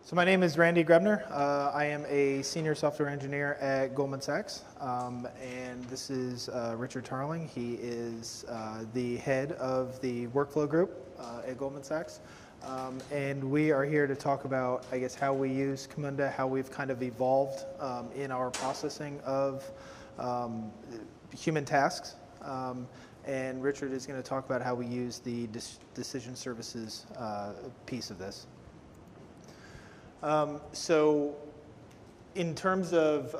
So my name is Randy Graebner. I am a senior software engineer at Goldman Sachs, and this is Richard Tarling. He is the head of the workflow group at Goldman Sachs, and we are here to talk about, I guess, how we use Camunda, how we've kind of evolved in our processing of human tasks, and Richard is going to talk about how we use the decision services piece of this. So in terms of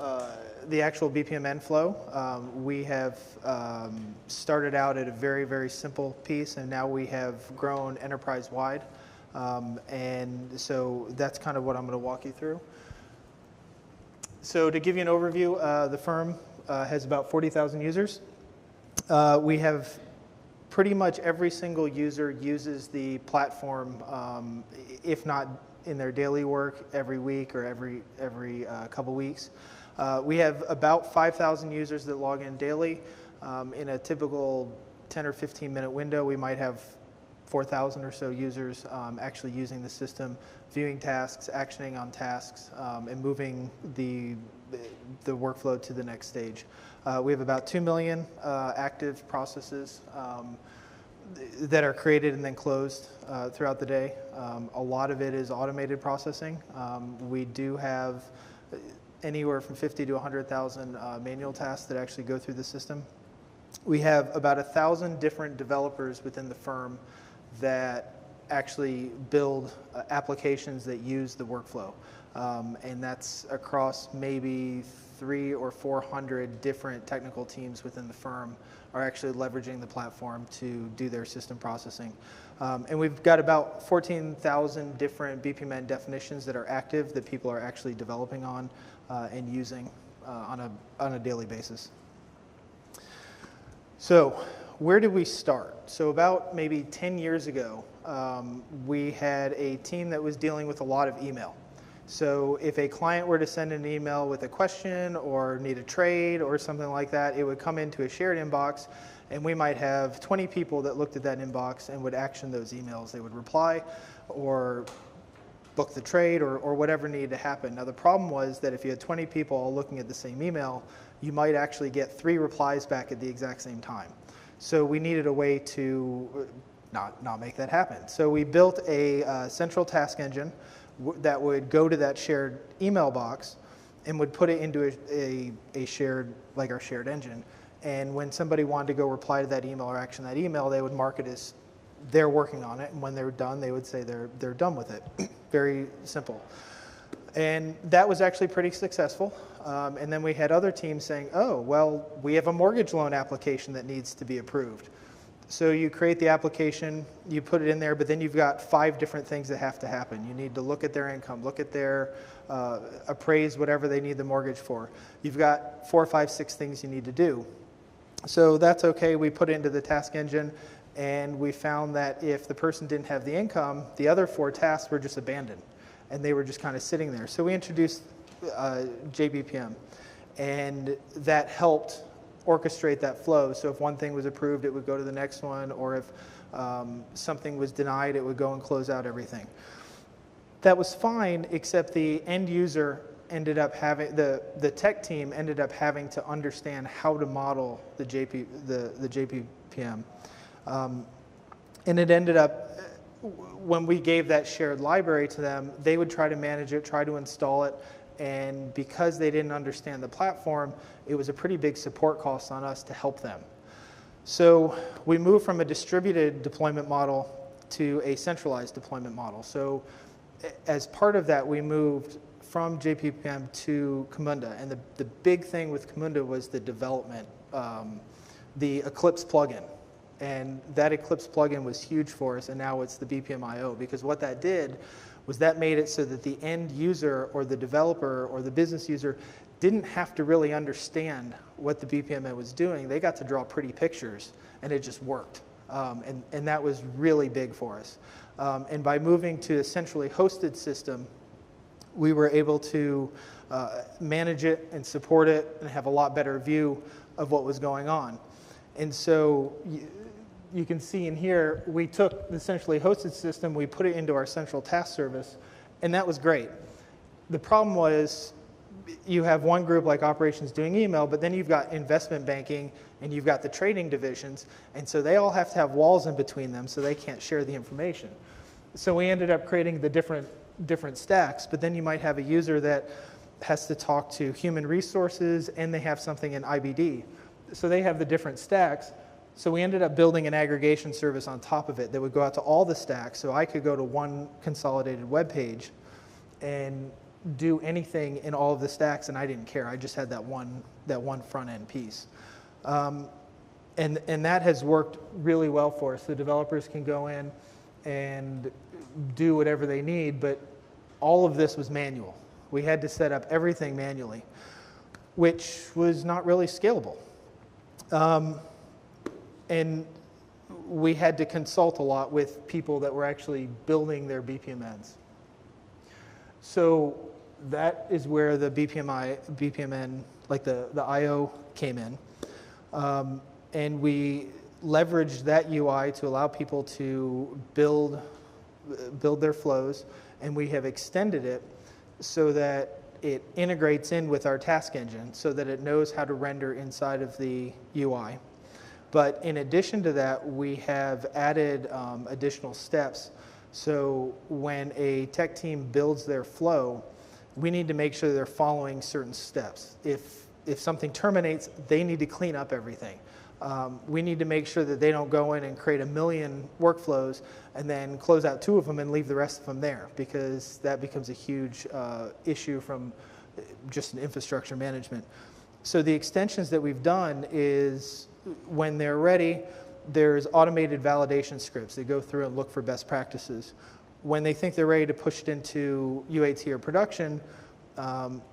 the actual BPMN flow, we have started out at a very, very simple piece, and now we have grown enterprise-wide. And so that's kind of what I'm going to walk you through. So to give you an overview, the firm has about 40,000 users. We have pretty much every single user uses the platform, if not in their daily work every week or every couple weeks. We have about 5,000 users that log in daily. In a typical 10 or 15 minute window, we might have 4,000 or so users actually using the system, viewing tasks, actioning on tasks, and moving the workflow to the next stage. We have about 2 million active processes that are created and then closed throughout the day. A lot of it is automated processing. We do have anywhere from 50 to 100,000 manual tasks that actually go through the system. We have about 1,000 different developers within the firm that actually build applications that use the workflow. And that's across maybe 300 or 400 different technical teams within the firm are actually leveraging the platform to do their system processing. And we've got about 14,000 different BPMN definitions that are active that people are actually developing on and using on a daily basis. So where did we start? So about maybe 10 years ago, we had a team that was dealing with a lot of email. So if a client were to send an email with a question or need a trade or something like that, it would come into a shared inbox, and we might have 20 people that looked at that inbox and would action those emails. They would reply or book the trade or whatever needed to happen. Now the problem was that if you had 20 people all looking at the same email, you might actually get 3 replies back at the exact same time. So we needed a way to not make that happen. So we built a central task engine that would go to that shared email box and would put it into a shared, like our shared engine. And when somebody wanted to go reply to that email or action that email, they would mark it as they're working on it. And when they're done, they would say they're done with it. Very simple. And that was actually pretty successful. And then we had other teams saying, oh, well, we have a mortgage loan application that needs to be approved. So you create the application, you put it in there, but then you've got 5 different things that have to happen. You need to look at their income, look at their appraise whatever they need the mortgage for. You've got 4, 5, 6 things you need to do. So that's okay. We put it into the task engine, and we found that if the person didn't have the income, the other 4 tasks were just abandoned, and they were just kind of sitting there. So we introduced JBPM, and that helped orchestrate that flow. So if one thing was approved, it would go to the next one, or if something was denied, it would go and close out everything. That was fine, except the end user ended up having, the tech team ended up having to understand how to model the JPPM. And it ended up, when we gave that shared library to them, they would try to manage it, try to install it, and because they didn't understand the platform, it was a pretty big support cost on us to help them. So we moved from a distributed deployment model to a centralized deployment model. So as part of that, we moved from JPPM to Camunda. And the big thing with Camunda was the development, the Eclipse plugin. And that Eclipse plugin was huge for us, and now it's the BPM.io, because what that did was that made it so that the end user or the developer or the business user didn't have to really understand what the BPM was doing. They got to draw pretty pictures, and it just worked. And that was really big for us. And by moving to a centrally hosted system, we were able to manage it and support it and have a lot better view of what was going on. And so you can see in here, we took the centrally hosted system, we put it into our central task service, And that was great. The problem was you have one group like operations doing email, but then you've got investment banking and you've got the trading divisions, and so they all have to have walls in between them so they can't share the information. So we ended up creating the different stacks, but then you might have a user that has to talk to human resources and they have something in IBD. So they have the different stacks. So we ended up building an aggregation service on top of it that would go out to all the stacks, so I could go to one consolidated web page and do anything in all of the stacks, and I didn't care. I just had that one front end piece. And that has worked really well for us. The developers can go in and do whatever they need, but all of this was manual. We had to set up everything manually, which was not really scalable. And we had to consult a lot with people that were actually building their BPMNs. So that is where the BPMN, like the I/O came in. And we leveraged that UI to allow people to build their flows, and we have extended it so that it integrates in with our task engine so that it knows how to render inside of the UI. But in addition to that, we have added additional steps. So when a tech team builds their flow, we need to make sure they're following certain steps. If something terminates, they need to clean up everything. We need to make sure that they don't go in and create 1 million workflows and then close out 2 of them and leave the rest of them there, because that becomes a huge issue from just an infrastructure management. So the extensions that we've done is when they're ready, there's automated validation scripts. They go through and look for best practices. When they think they're ready to push it into UAT or production,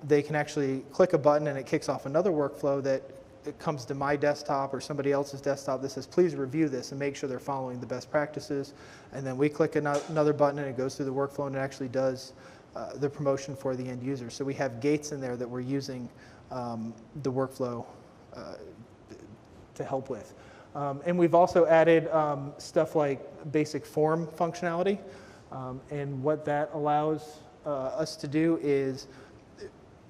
they can actually click a button and it kicks off another workflow that it comes to my desktop or somebody else's desktop that says, please review this and make sure they're following the best practices. And then we click another button and it goes through the workflow and it actually does the promotion for the end user. So we have gates in there that we're using the workflow to help with. And we've also added stuff like basic form functionality. And what that allows us to do is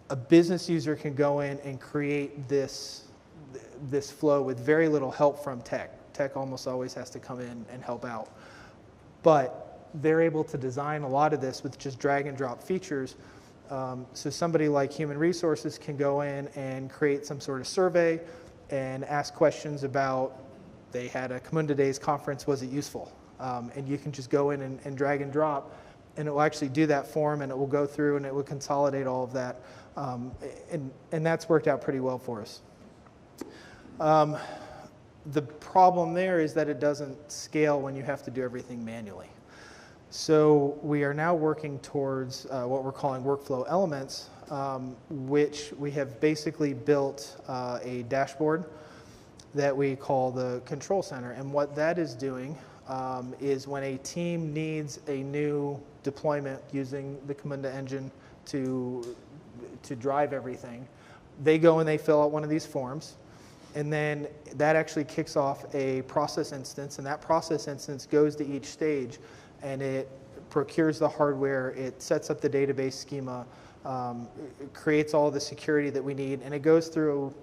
a business user can go in and create this flow with very little help from tech. Tech almost always has to come in and help out. But they're able to design a lot of this with just drag and drop features. So somebody like human resources can go in and create some sort of survey and ask questions about, they had a Camunda Days conference, was it useful? And you can just go in and drag and drop, and it will actually do that form, and it will go through and it will consolidate all of that. And that's worked out pretty well for us. The problem there is that it doesn't scale when you have to do everything manually. So we are now working towards what we're calling workflow elements, which we have basically built a dashboard that we call the control center. And what that is doing is when a team needs a new deployment using the Camunda engine to drive everything, they go and they fill out one of these forms. And then that actually kicks off a process instance, and that process instance goes to each stage, and it procures the hardware, it sets up the database schema, it creates all the security that we need, and it goes through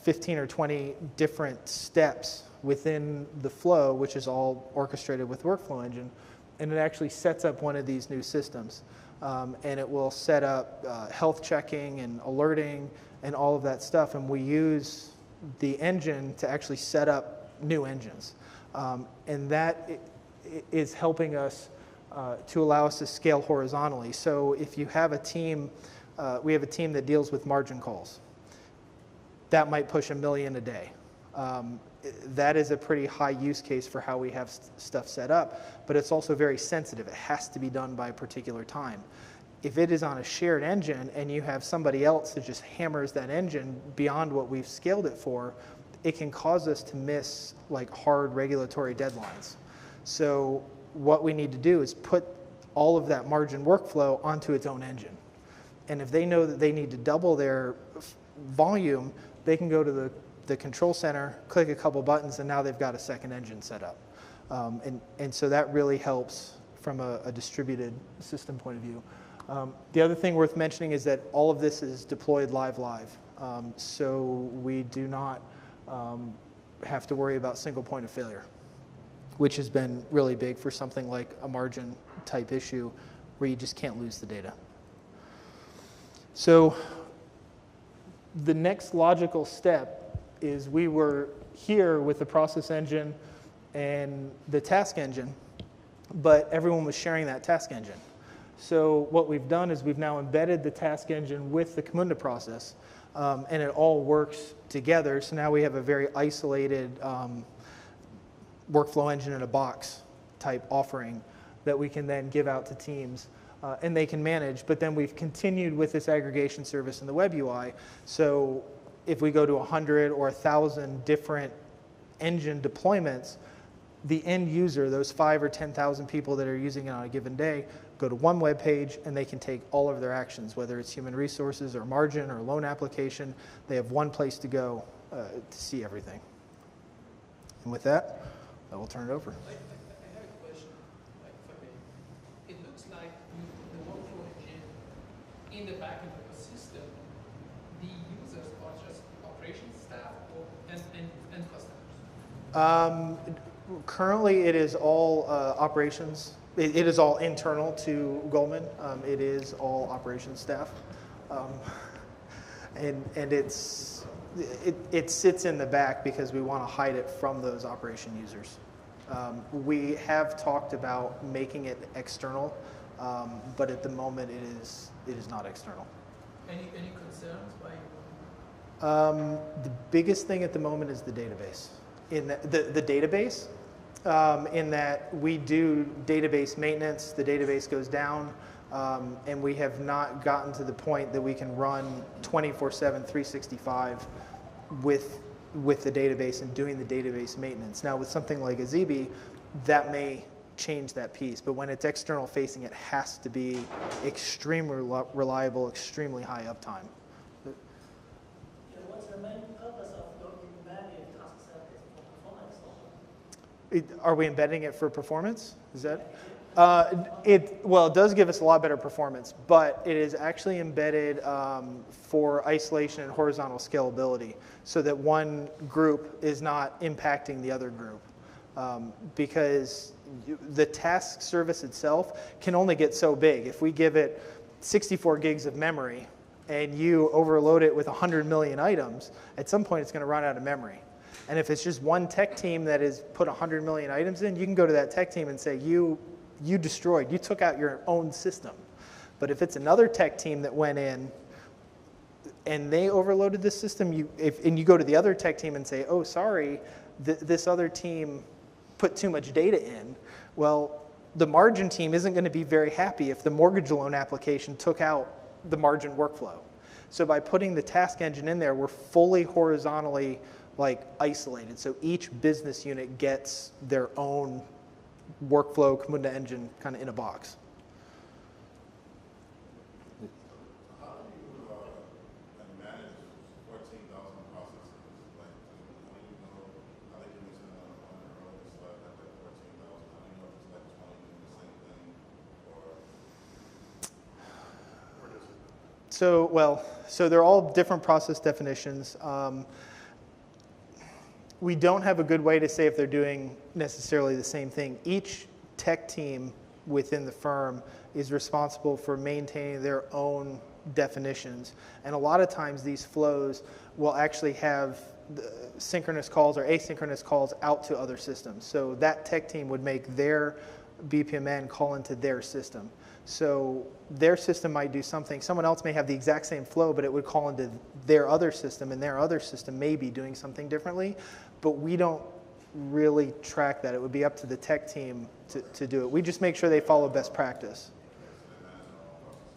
15 or 20 different steps within the flow, which is all orchestrated with Workflow Engine, and it actually sets up one of these new systems. And it will set up health checking and alerting and all of that stuff, and we use the engine to actually set up new engines. And that is helping us to allow us to scale horizontally. So if you have a team, we have a team that deals with margin calls. That might push 1 million a day. That is a pretty high use case for how we have stuff set up, but it's also very sensitive. It has to be done by a particular time. If it is on a shared engine and you have somebody else that just hammers that engine beyond what we've scaled it for, it can cause us to miss like hard regulatory deadlines. So what we need to do is put all of that margin workflow onto its own engine. And if they know that they need to double their volume, they can go to the control center, click a couple buttons, and now they've got a second engine set up. And so that really helps from a distributed system point of view. The other thing worth mentioning is that all of this is deployed live. So we do not have to worry about single point of failure, which has been really big for something like a margin type issue where you just can't lose the data. So the next logical step is we were here with the process engine and the task engine, but everyone was sharing that task engine. So what we've done is we've now embedded the task engine with the Camunda process, and it all works together. So now we have a very isolated workflow engine in a box type offering that we can then give out to teams, and they can manage. But then we've continued with this aggregation service in the web UI. So if we go to 100 or 1,000 different engine deployments, the end user, those 5,000 or 10,000 people that are using it on a given day, go to one web page and they can take all of their actions, whether it's human resources or margin or loan application. They have one place to go to see everything. And with that, I will turn it over. I have a question, if I may. It looks like the workflow engine in the back end of the system, the users are just operations staff and customers. Currently, it is all operations. It is all internal to Goldman. It is all operations staff, and it sits in the back because we want to hide it from those operation users. We have talked about making it external, but at the moment it is not external. Any concerns by? The biggest thing at the moment is the database. In the database. In that we do database maintenance, the database goes down, and we have not gotten to the point that we can run 24/7, 365 with the database and doing the database maintenance. Now with something like Azibi, that may change that piece, but when it's external facing, it has to be extremely reliable, extremely high uptime. What's the main purpose of your embedded task service for performance? Are we embedding it for performance? Is that? It does give us a lot better performance, but it is actually embedded for isolation and horizontal scalability so that one group is not impacting the other group. Because the task service itself can only get so big. If we give it 64 gigs of memory and you overload it with 100 million items, at some point it's going to run out of memory. And if it's just one tech team that has put 100 million items in, you can go to that tech team and say, you destroyed, you took out your own system. But if it's another tech team that went in and they overloaded the system, and you go to the other tech team and say, oh, sorry, this other team put too much data in, well, the margin team isn't going to be very happy if the mortgage loan application took out the margin workflow. So by putting the task engine in there, we're fully horizontally isolated. So each business unit gets their own workflow Camunda engine kind of in a box. How do you manage 14,000 processes? How do you know how they can use it on their own? It's like that 14,000. How do you know if it's 20 doing the same thing, or does it? So they're all different process definitions. We don't have a good way to say if they're doing necessarily the same thing. Each tech team within the firm is responsible for maintaining their own definitions. And a lot of times these flows will actually have synchronous calls or asynchronous calls out to other systems. So that tech team would make their BPMN call into their system. So their system might do something. Someone else may have the exact same flow, but it would call into their other system, and their other system may be doing something differently. But we don't really track that. It would be up to the tech team to do it. We just make sure they follow best practice.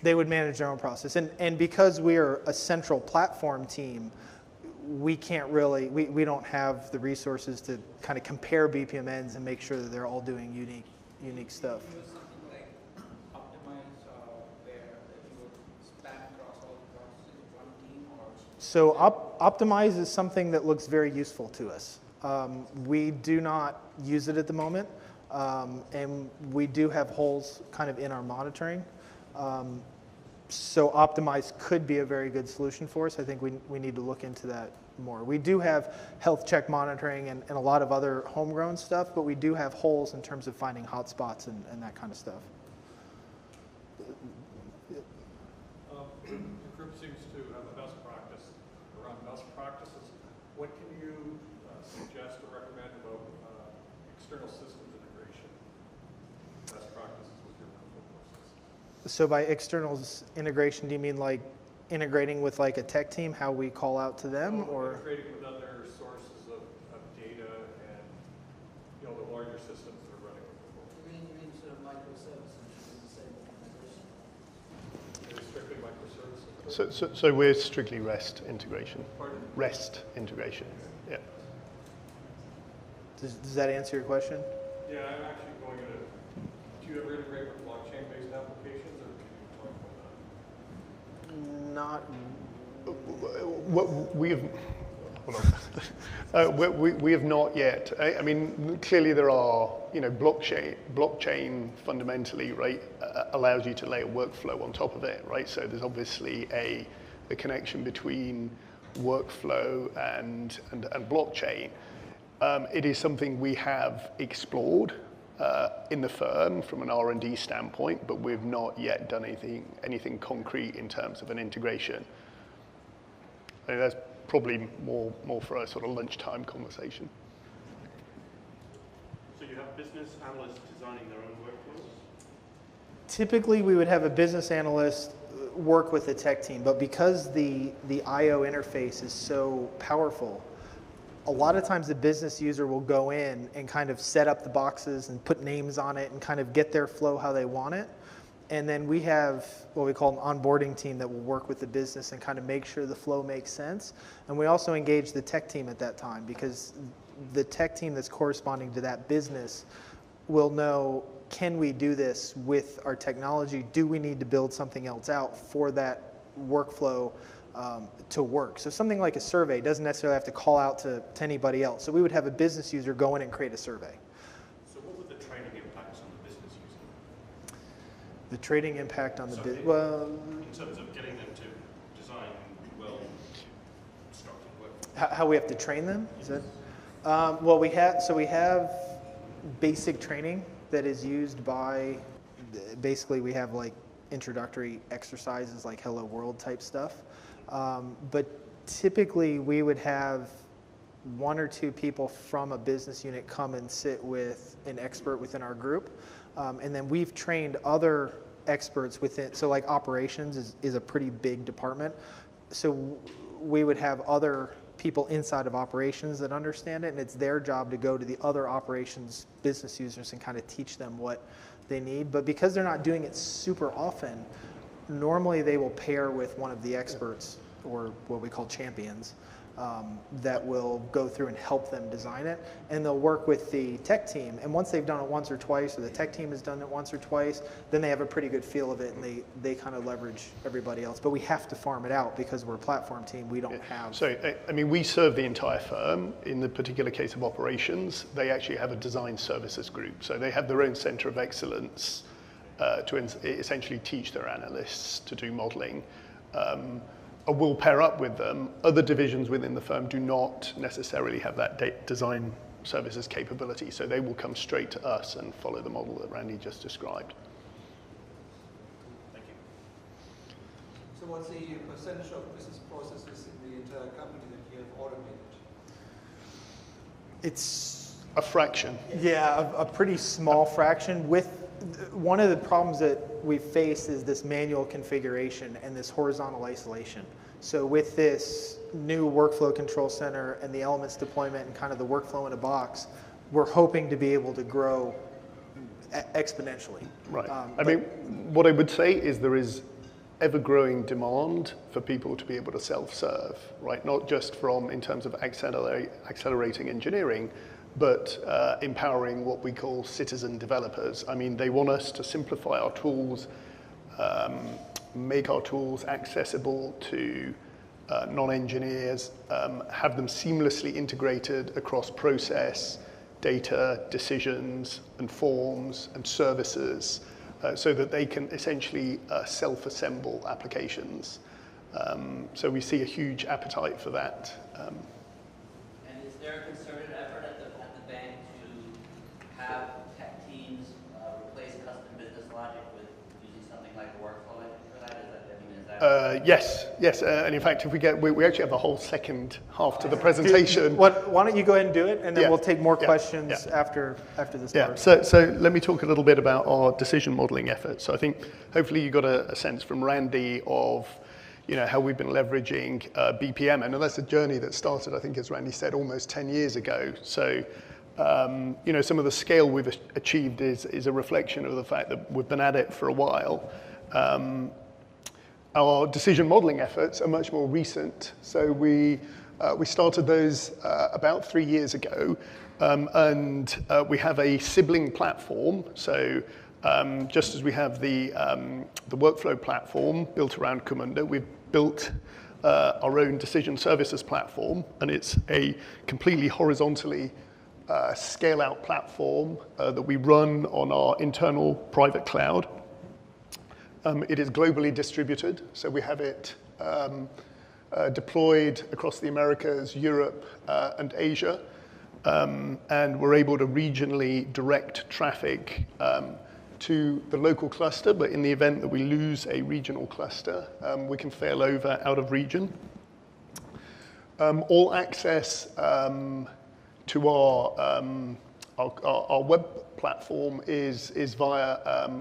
They would manage their own process. And because we are a central platform team, we can't really, we don't have the resources to kind of compare BPMNs and make sure that they're all doing unique stuff. Do you use something like optimize where you would span across all the processes in one team, or? So optimize is something that looks very useful to us. We do not use it at the moment. And we do have holes kind of in our monitoring. So optimize could be a very good solution for us. I think we need to look into that more. We do have health check monitoring and a lot of other homegrown stuff, but we do have holes in terms of finding hotspots and that kind of stuff. The group seems to have a best practice around best practices. What can you suggest or recommend about external systems integration? Best practices with your workflow process. So by external integration, do you mean like integrating with like a tech team, how we call out to them, or integrating with other sources of data and the larger systems that are running with the world? You mean sort of microservices in the same organization? Is it strictly microservices? So we're strictly REST integration. Pardon? REST integration. Yeah. does that answer your question? Yeah, I'm actually going to. Do you ever integrate with blockchain-based applications, or can you talk about that? Not. What we have, hold on. We have not yet. I mean, clearly there are, blockchain fundamentally, right, allows you to lay a workflow on top of it, right? So there's obviously a connection between workflow and blockchain. It is something we have explored in the firm from an R&D standpoint, but we've not yet done anything concrete in terms of an integration. I think that's probably more for a sort of lunchtime conversation. So you have business analysts designing their own workflows? Typically, we would have a business analyst work with the tech team, but because the I/O interface is so powerful, a lot of times the business user will go in and kind of set up the boxes and put names on it and kind of get their flow how they want it. And then we have what we call an onboarding team that will work with the business and kind of make sure the flow makes sense. And we also engage the tech team at that time, because the tech team that's corresponding to that business will know, can we do this with our technology? Do we need to build something else out for that workflow to work? So something like a survey doesn't necessarily have to call out to anybody else. So we would have a business user go in and create a survey. So what would the training impacts on the business user? The trading impact on the business, well, in terms of getting them to design well-structured work. how we have to train them, is that? Well, we have basic training that is used by, basically we have like introductory exercises like Hello World type stuff. But typically we would have one or two people from a business unit come and sit with an expert within our group. And then we've trained other experts within, so like operations is a pretty big department. So we would have other people inside of operations that understand it, and it's their job to go to the other operations business users and kind of teach them what they need. But because they're not doing it super often, normally they will pair with one of the experts, or what we call champions, that will go through and help them design it. And they'll work with the tech team. And once they've done it once or twice, or the tech team has done it once or twice, then they have a pretty good feel of it, and they kind of leverage everybody else. But we have to farm it out because we're a platform team. We don't have... So, I mean, we serve the entire firm. In the particular case of operations, they actually have a design services group. So they have their own center of excellence to essentially teach their analysts to do modeling. We'll pair up with them. Other divisions within the firm do not necessarily have that design services capability, so they will come straight to us and follow the model that Randy just described. Thank you. So what's the percentage of business processes in the entire company that you have automated? It's... A fraction. Yeah, a pretty small fraction. With one of the problems that we face is this manual configuration and this horizontal isolation. So with this new workflow control center and the elements deployment and kind of the workflow in a box, we're hoping to be able to grow exponentially. Right. I mean, what I would say is there is ever-growing demand for people to be able to self-serve, right? Not just in terms of accelerating engineering, but empowering what we call citizen developers. I mean, they want us to simplify our tools, make our tools accessible to non-engineers, have them seamlessly integrated across process, data, decisions, and forms, and services, so that they can essentially self-assemble applications. So we see a huge appetite for that. And is there a concerted effort at the bank to have tech teams replace custom business logic with using something like a workflow engine for that? Yes. And in fact, if we actually have a whole second half to the presentation. Why don't you go ahead and do it, and then we'll take more questions yeah. after this Yeah. part. So let me talk a little bit about our decision modeling efforts. So I think hopefully you got a sense from Randy of how we've been leveraging BPM, and that's a journey that started, I think, as Randy said, almost 10 years ago. So some of the scale we've achieved is a reflection of the fact that we've been at it for a while. Our decision modeling efforts are much more recent. So we started those about 3 years ago, and we have a sibling platform. So just as we have the workflow platform built around Camunda, we've built our own decision services platform, and it's a completely horizontally scale-out platform that we run on our internal private cloud. It is globally distributed, so we have it deployed across the Americas, Europe, and Asia, and we're able to regionally direct traffic to the local cluster, but in the event that we lose a regional cluster, we can fail over out of region. All access to our web platform is via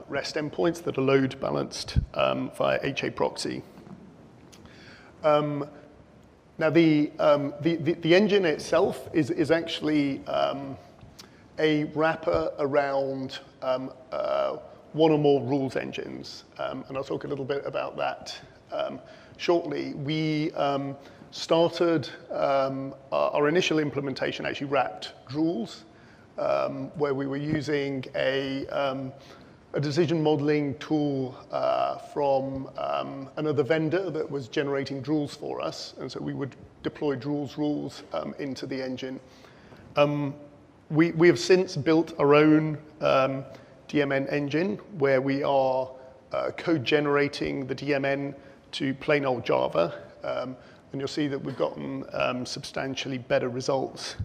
REST endpoints that are load balanced via HA proxy. Now the engine itself is actually a wrapper around one or more rules engines, and I'll talk a little bit about that shortly. We started our initial implementation actually wrapped rules, where we were using a decision modeling tool from another vendor that was generating rules for us, and so we would deploy rules into the engine. We have since built our own DMN engine, where we are code generating the DMN to plain old Java, and you'll see that we've gotten substantially better results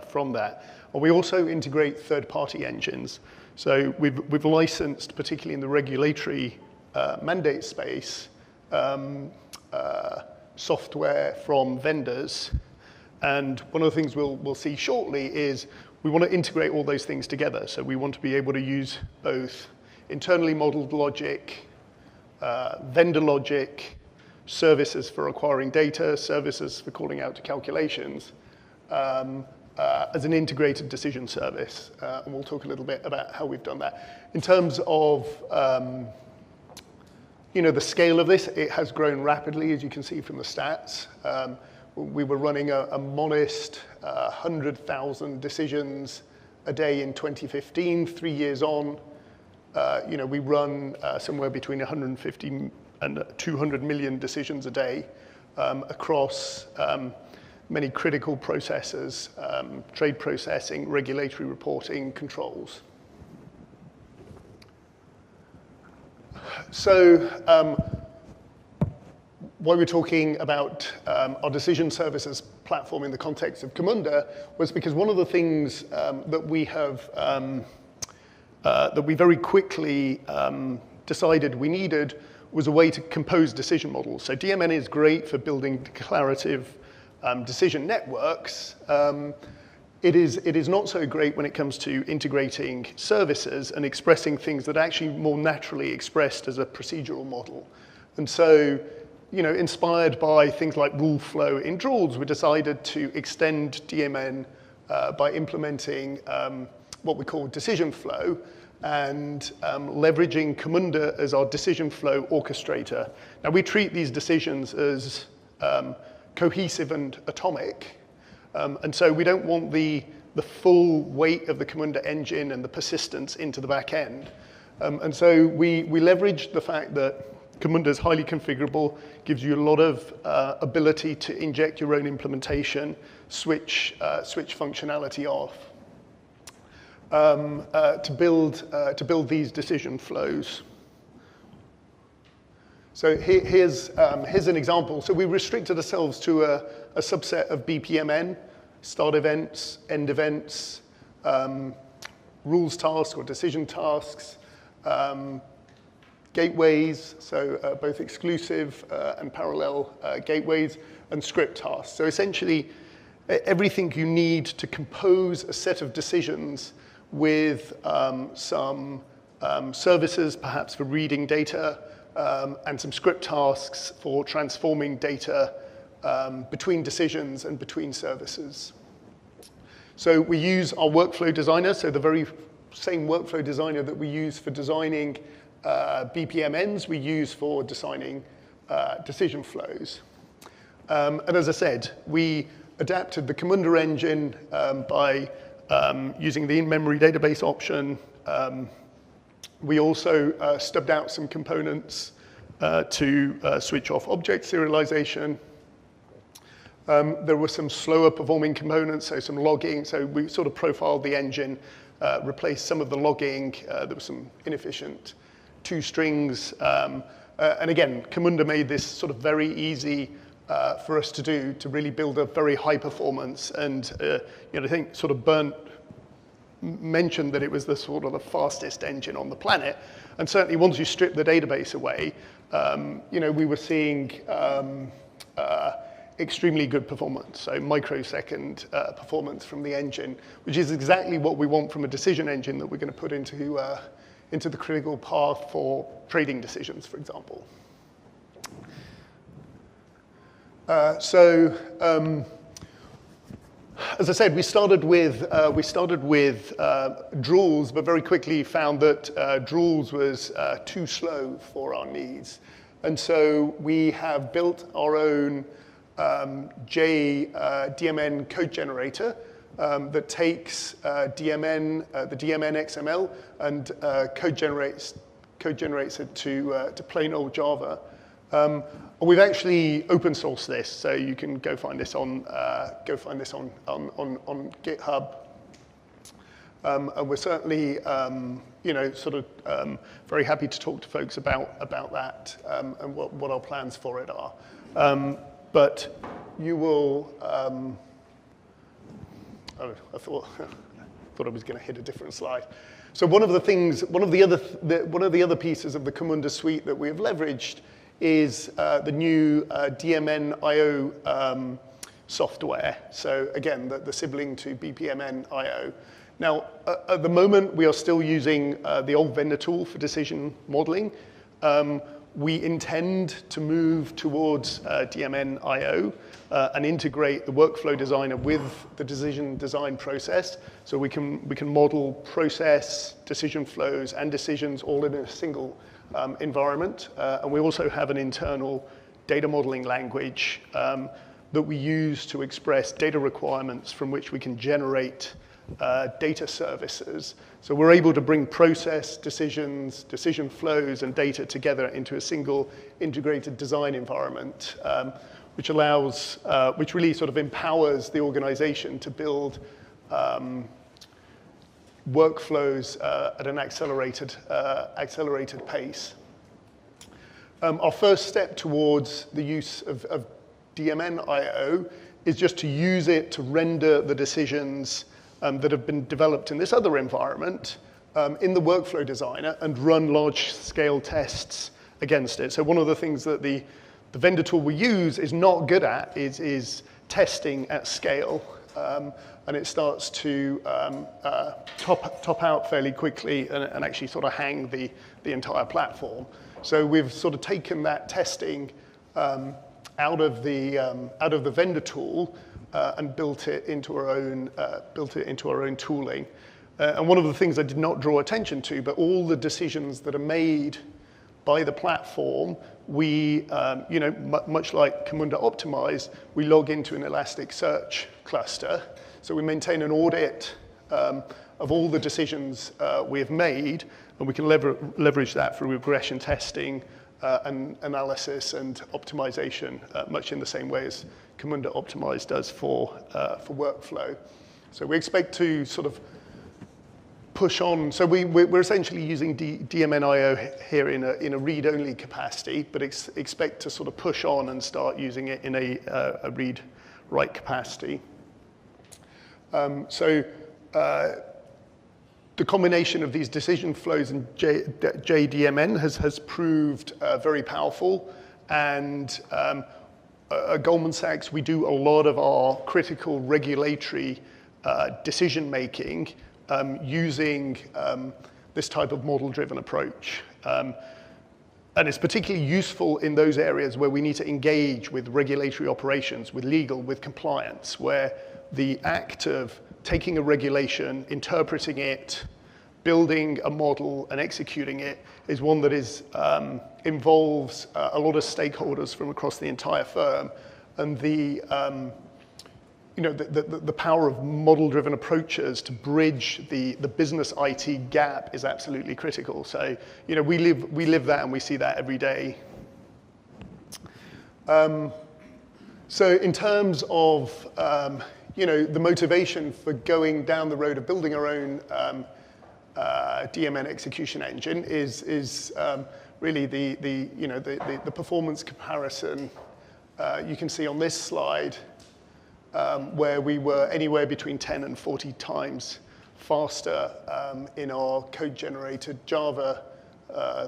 from that. And we also integrate third-party engines. So we've licensed, particularly in the regulatory mandate space, software from vendors. And one of the things we'll see shortly is we want to integrate all those things together. So we want to be able to use both internally modeled logic, vendor logic, services for acquiring data, services for calling out to calculations, as an integrated decision service. And we'll talk a little bit about how we've done that. In terms of the scale of this, it has grown rapidly, as you can see from the stats. We were running a modest 100,000 decisions a day in 2015. 3 years on, we run somewhere between 150 and 200 million decisions a day across many critical processes, trade processing, regulatory reporting, controls. So why we're talking about our decision services platform in the context of Camunda was because one of the things that we have, that we very quickly decided we needed was a way to compose decision models. So DMN is great for building declarative decision networks. It is not so great when it comes to integrating services and expressing things that are actually more naturally expressed as a procedural model. And so, inspired by things like rule flow in rules, we decided to extend DMN by implementing what we call decision flow and leveraging Camunda as our decision flow orchestrator. Now, we treat these decisions as cohesive and atomic, and so we don't want the full weight of the Camunda engine and the persistence into the back end. And so we leveraged the fact that Camunda is highly configurable, gives you a lot of ability to inject your own implementation, switch functionality off. to build these decision flows. So here's an example. So we restricted ourselves to a subset of BPMN, start events, end events, rules tasks or decision tasks, gateways, so both exclusive and parallel gateways, and script tasks. So essentially, everything you need to compose a set of decisions with some services, perhaps for reading data, and some script tasks for transforming data between decisions and between services. So we use our workflow designer, so the very same workflow designer that we use for designing BPMNs, we use for designing decision flows. And as I said, we adapted the Camunda engine by using the in-memory database option. We also stubbed out some components to switch off object serialization. There were some slower performing components, so some logging. So we sort of profiled the engine, replaced some of the logging. There was some inefficient two-strings. And again, Camunda made this sort of very easy for us to do, to really build a very high performance. And I think sort of Bernd mentioned that it was the sort of the fastest engine on the planet. And certainly once you strip the database away, we were seeing extremely good performance, so microsecond performance from the engine, which is exactly what we want from a decision engine that we're going to put into the critical path for trading decisions, for example. As I said, we started with Drools, but very quickly found that Drools was too slow for our needs. And so we have built our own DMN code generator that takes the DMN XML and code generates it to plain old Java. We've actually open sourced this, so you can go find this on GitHub. And we're certainly, very happy to talk to folks about that and what our plans for it are. But you will. I thought I was going to hit a different slide. So one of the other pieces of the Camunda suite that we have leveraged is the new DMN.io software. So again, the sibling to BPMN IO. Now, at the moment, we are still using the old vendor tool for decision modeling. We intend to move towards DMN.io and integrate the workflow designer with the decision design process, so we can model process, decision flows, and decisions all in a single environment. And we also have an internal data modeling language that we use to express data requirements from which we can generate data services. So we're able to bring process, decisions, decision flows, and data together into a single integrated design environment, which really sort of empowers the organization to build workflows at an accelerated pace. Our first step towards the use of DMN.io is just to use it to render the decisions that have been developed in this other environment in the workflow designer and run large-scale tests against it. So one of the things that the vendor tool we use is not good at is testing at scale. And it starts to top out fairly quickly and actually sort of hang the entire platform. So we've sort of taken that testing out of the vendor tool and built it into our own tooling. And one of the things I did not draw attention to, but all the decisions that are made by the platform, we, much like Camunda Optimized, we log into an Elasticsearch cluster. So we maintain an audit of all the decisions we have made, and we can leverage that for regression testing and analysis and optimization, much in the same way as Camunda Optimized does for workflow. So we expect to sort of push on. So we're essentially using DMN.io here in a read-only capacity, but expect to sort of push on and start using it in a read-write capacity. The combination of these decision flows and JDMN has proved very powerful. And at Goldman Sachs, we do a lot of our critical regulatory decision-making using this type of model-driven approach. And it's particularly useful in those areas where we need to engage with regulatory operations, with legal, with compliance, where the act of taking a regulation, interpreting it, building a model, and executing it is one that involves a lot of stakeholders from across the entire firm. And the power of model-driven approaches to bridge the business IT gap is absolutely critical. So, we live that and we see that every day. So in terms of, the motivation for going down the road of building our own DMN execution engine is really the performance comparison you can see on this slide, where we were anywhere between 10 and 40 times faster in our code-generated Java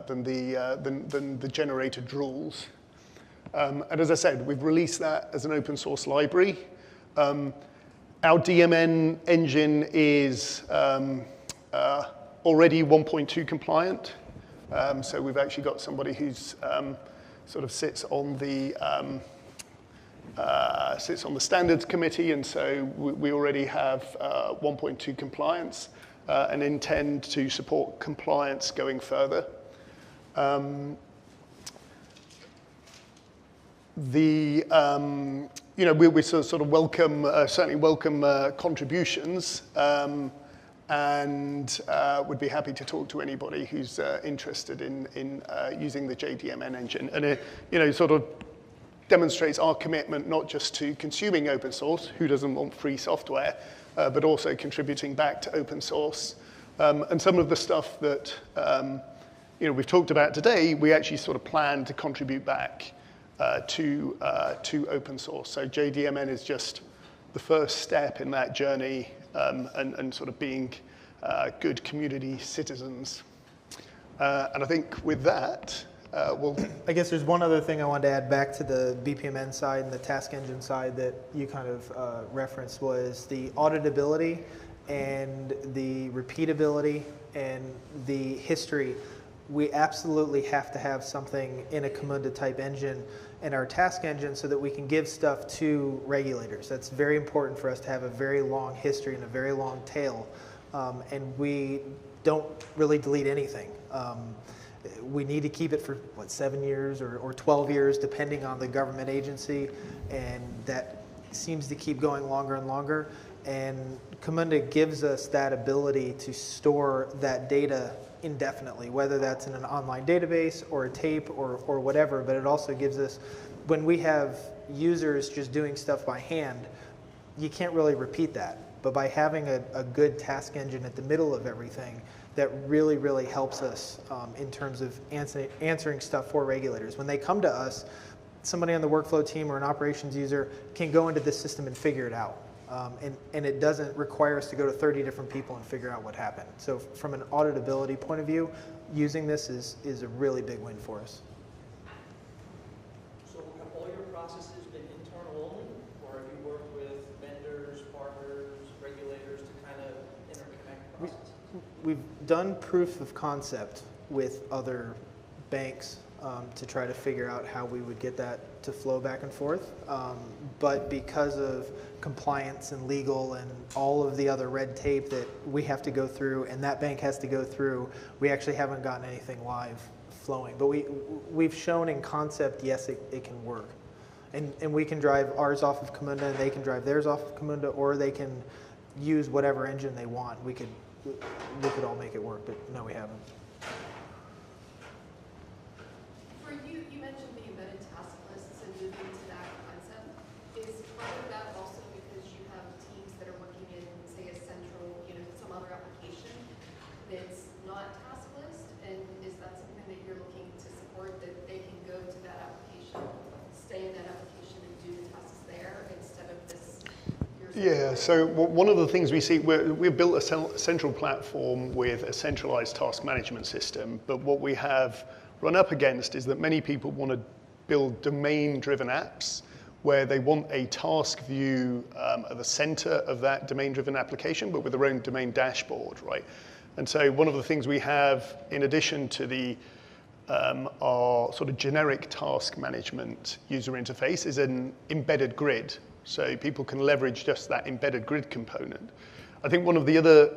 than the generated rules. And as I said, we've released that as an open source library. Our DMN engine is already 1.2 compliant. So we've actually got somebody who's sort of sits on the standards committee, and so we already have 1.2 compliance and intend to support compliance going further. We sort of welcome, certainly welcome contributions, and would be happy to talk to anybody who's interested in using the JDMN engine. And it, sort of demonstrates our commitment not just to consuming open source, who doesn't want free software, but also contributing back to open source. And some of the stuff that we've talked about today, we actually sort of plan to contribute back to open source. So JDMN is just the first step in that journey, and sort of being good community citizens. And I think with that, I guess there's one other thing I wanted to add back to the BPMN side and the task engine side that you kind of referenced, was the auditability and the repeatability and the history. We absolutely have to have something in a Camunda type engine in our task engine so that we can give stuff to regulators. That's very important for us to have a very long history and a very long tail. And we don't really delete anything. We need to keep it for, 7 years or 12 years, depending on the government agency. And that seems to keep going longer and longer. And Camunda gives us that ability to store that data indefinitely, whether that's in an online database or a tape or whatever. But it also gives us, when we have users just doing stuff by hand, you can't really repeat that. But by having a good task engine at the middle of everything, that really, really helps us in terms of answering stuff for regulators. When they come to us, somebody on the workflow team or an operations user can go into this system and figure it out. And it doesn't require us to go to 30 different people and figure out what happened. So from an auditability point of view, using this is a really big win for us. So have all your processes been internal only, or have you worked with vendors, partners, regulators to kind of interconnect processes? We've done proof of concept with other banks to try to figure out how we would get that to flow back and forth. But because of compliance and legal and all of the other red tape that we have to go through and that bank has to go through, we actually haven't gotten anything live flowing. But we've shown in concept, yes, it can work. And we can drive ours off of Camunda and they can drive theirs off of Camunda, or they can use whatever engine they want. We could all make it work, but no, we haven't. For you, you mentioned the embedded task lists and moving to that concept. Is part of that also because you have teams that are working in, say, a central, some other application? Yeah, so one of the things we see, we've built a central platform with a centralized task management system, but what we have run up against is that many people want to build domain-driven apps where they want a task view at the center of that domain-driven application, but with their own domain dashboard, right? And so one of the things we have, in addition to the our sort of generic task management user interface, is an embedded grid. So people can leverage just that embedded grid component. I think one of the other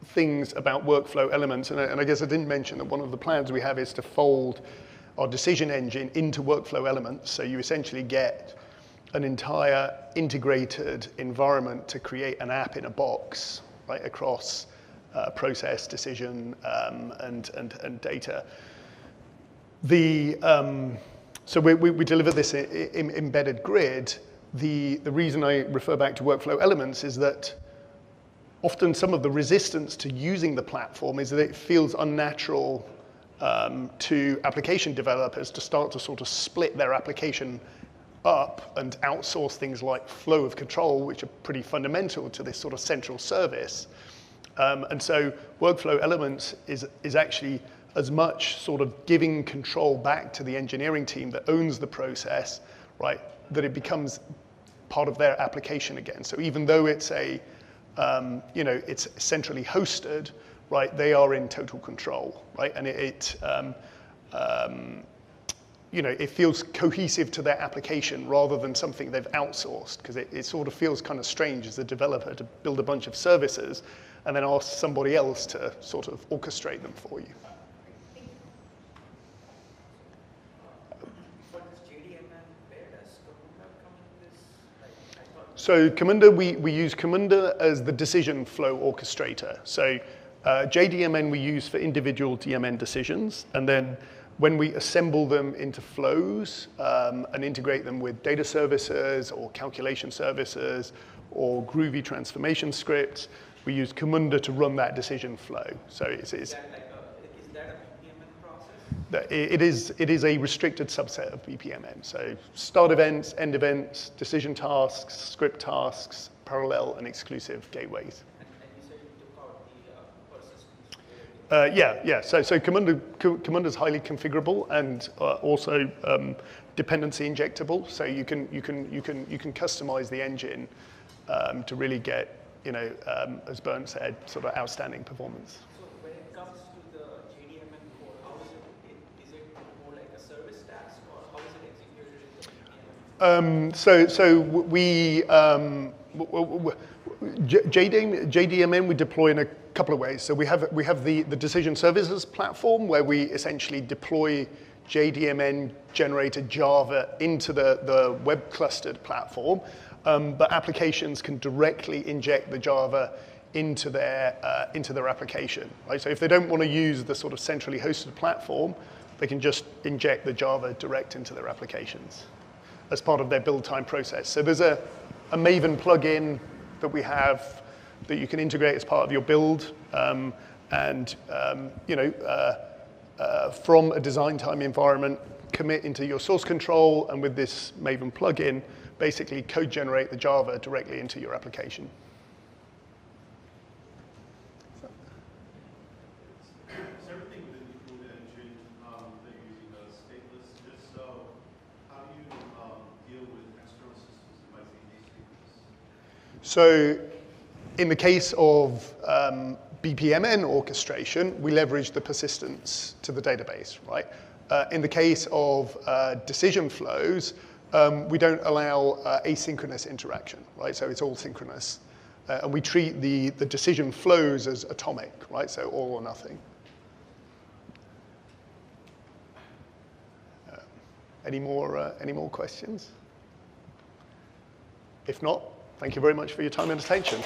things about workflow elements, and I guess I didn't mention that one of the plans we have is to fold our decision engine into workflow elements. So you essentially get an entire integrated environment to create an app in a box, right, across process, decision, and data. So we deliver this embedded grid. The reason I refer back to workflow elements is that often some of the resistance to using the platform is that it feels unnatural to application developers to start to sort of split their application up and outsource things like flow of control, which are pretty fundamental to this sort of central service. And so workflow elements is actually as much sort of giving control back to the engineering team that owns the process, right, that it becomes part of their application again. So even though it's it's centrally hosted, right, they are in total control, right, and it feels cohesive to their application rather than something they've outsourced, because it sort of feels kind of strange as a developer to build a bunch of services and then ask somebody else to sort of orchestrate them for you. So Camunda, we use Camunda as the decision flow orchestrator. So JDMN we use for individual DMN decisions, and then when we assemble them into flows and integrate them with data services or calculation services or groovy transformation scripts, we use Camunda to run that decision flow. So is that a BPMN process? It is a restricted subset of BPMN. So start events, end events, decision tasks, script tasks, parallel and exclusive gateways. And you said you took out the persistence. So Camunda is highly configurable and also dependency injectable. So you can customize the engine to really get, as Bernd said, sort of outstanding performance. So when it comes to the JDMN code, how is it more like a service task, or how is it executed in the JDMN we deploy in a couple of ways. So we have the decision services platform where we essentially deploy JDMN generated Java into the web clustered platform, but applications can directly inject the Java into their application. Right? So if they don't want to use the sort of centrally hosted platform, they can just inject the Java direct into their applications as part of their build time process. So there's a Maven plugin that we have that you can integrate as part of your build, from a design time environment, commit into your source control, and with this Maven plugin, basically code generate the Java directly into your application. Is everything within the Camunda engine that you're using stateless? Just so, how do you deal with external systems that might be asynchronous? So in the case of BPMN orchestration, we leverage the persistence to the database, right? In the case of decision flows, we don't allow asynchronous interaction, right? So it's all synchronous. And we treat the decision flows as atomic, right? So all or nothing. Any more questions? If not, thank you very much for your time and attention.